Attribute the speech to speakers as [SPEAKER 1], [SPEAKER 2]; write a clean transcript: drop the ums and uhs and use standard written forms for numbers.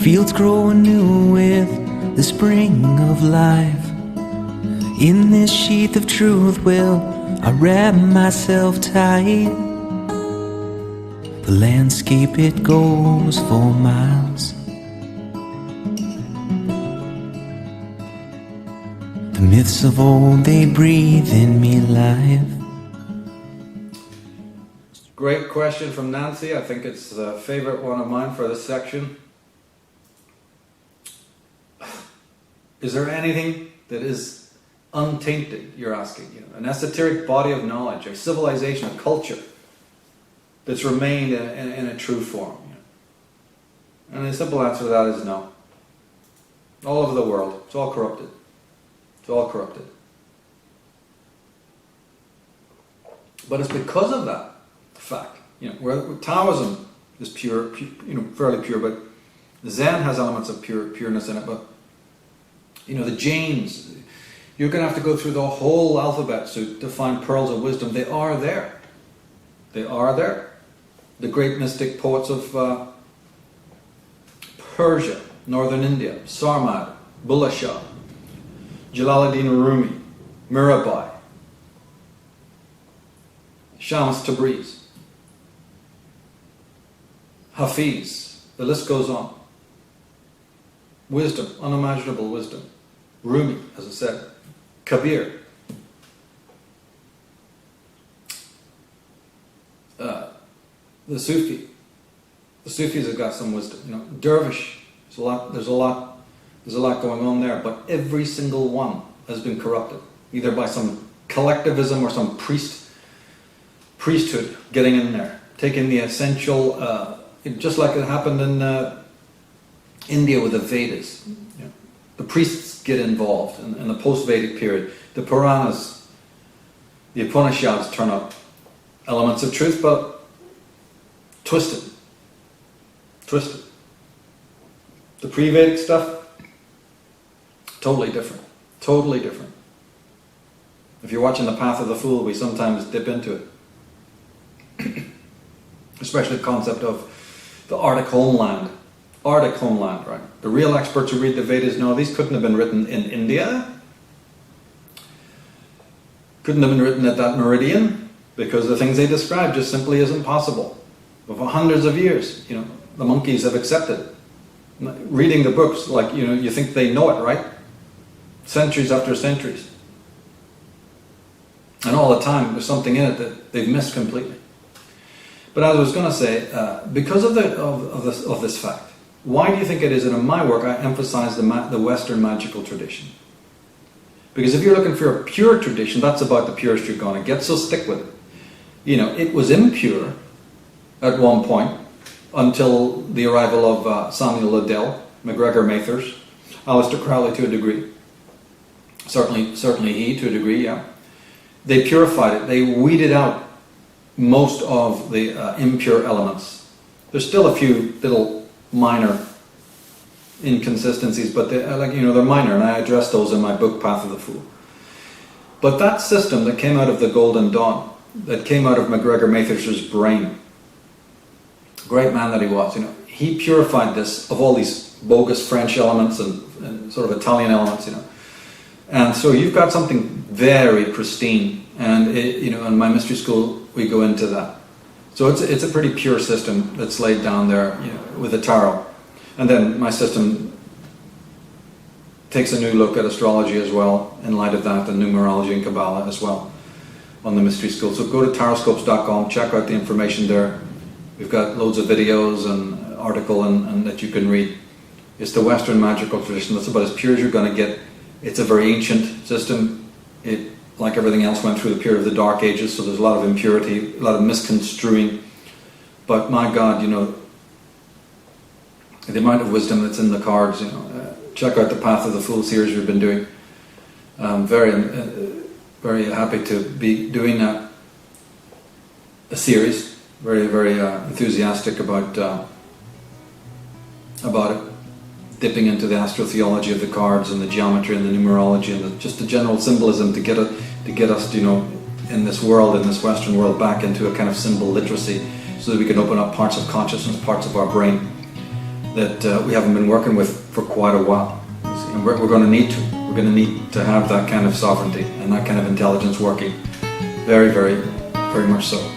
[SPEAKER 1] fields grow anew with the spring of life. In this sheath of truth will I wrap myself tight. The landscape it goes for miles. The myths of old, they breathe in me life.
[SPEAKER 2] Great question from Nancy. I think it's the favorite one of mine for this section. Is there anything that is untainted, you're asking? You know, an esoteric body of knowledge, a civilization, a culture that's remained in a true form? You know? And the simple answer to that is no. All over the world, it's all corrupted. It's all corrupted. But it's because of that fact, you know, where Taoism is pure, you know, fairly pure, but Zen has elements of pureness in it. But you know, the Jains, you're going to have to go through the whole alphabet soup to find pearls of wisdom. They are there. They are there. The great mystic poets of Persia, northern India, Sarmad, Bulleh Shah, Jalaluddin Rumi, Mirabai, Shams Tabriz, Hafiz, the list goes on. Wisdom, unimaginable wisdom. Rumi, as I said, Kabir, the Sufi. The Sufis have got some wisdom. You know, Dervish. There's a lot going on there. But every single one has been corrupted, either by some collectivism or some priesthood getting in there, taking the essential. Just like it happened in India with the Vedas. You know, the priests get involved in the post-Vedic period. The Puranas, the Upanishads turn up elements of truth, but twisted. The pre-Vedic stuff, totally different. Totally different. If you're watching The Path of the Fool, we sometimes dip into it. Especially the concept of the Arctic homeland. Arctic homeland, right? The real experts who read the Vedas know these couldn't have been written in India. Couldn't have been written at that meridian, because the things they describe just simply isn't possible. But for hundreds of years, you know, the monkeys have accepted. Reading the books, like, you know, you think they know it, right? Centuries after centuries. And all the time, there's something in it that they've missed completely. But as I was going to say, because of this fact, why do you think it is that in my work I emphasize the Western magical tradition? Because if you're looking for a pure tradition, that's about the purest you're going to get, so stick with it. You know, it was impure at one point until the arrival of Samuel Liddell, MacGregor Mathers, Aleister Crowley to a degree. Certainly he to a degree, yeah. They purified it, they weeded out most of the impure elements. There's still a few little minor inconsistencies, but they're minor, and I address those in my book, Path of the Fool. But that system that came out of the Golden Dawn, that came out of MacGregor Mathers's brain, great man that he was, you know, he purified this of all these bogus French elements and sort of Italian elements, you know. And so you've got something very pristine, and in my mystery school we go into that. So it's a pretty pure system that's laid down there, you know, with the tarot. And then my system takes a new look at astrology as well, in light of that, and numerology and Kabbalah as well on the mystery school. So go to taroscopes.com, check out the information there. We've got loads of videos and article and that you can read. It's the Western magical tradition. That's about as pure as you're going to get. It's a very ancient system. It, like everything else, went through the period of the Dark Ages, so there's a lot of impurity, a lot of misconstruing. But my God, you know, the amount of wisdom that's in the cards, you know. Check out the Path of the Fool series we've been doing. I'm very happy to be doing a series. Very enthusiastic about it. Dipping into the astrotheology of the cards and the geometry and the numerology and just the general symbolism to get us, you know, in this world, in this Western world, back into a kind of symbol literacy, so that we can open up parts of consciousness, parts of our brain that we haven't been working with for quite a while. And we're going to need to. We're going to need to have that kind of sovereignty and that kind of intelligence working very, very, very much so.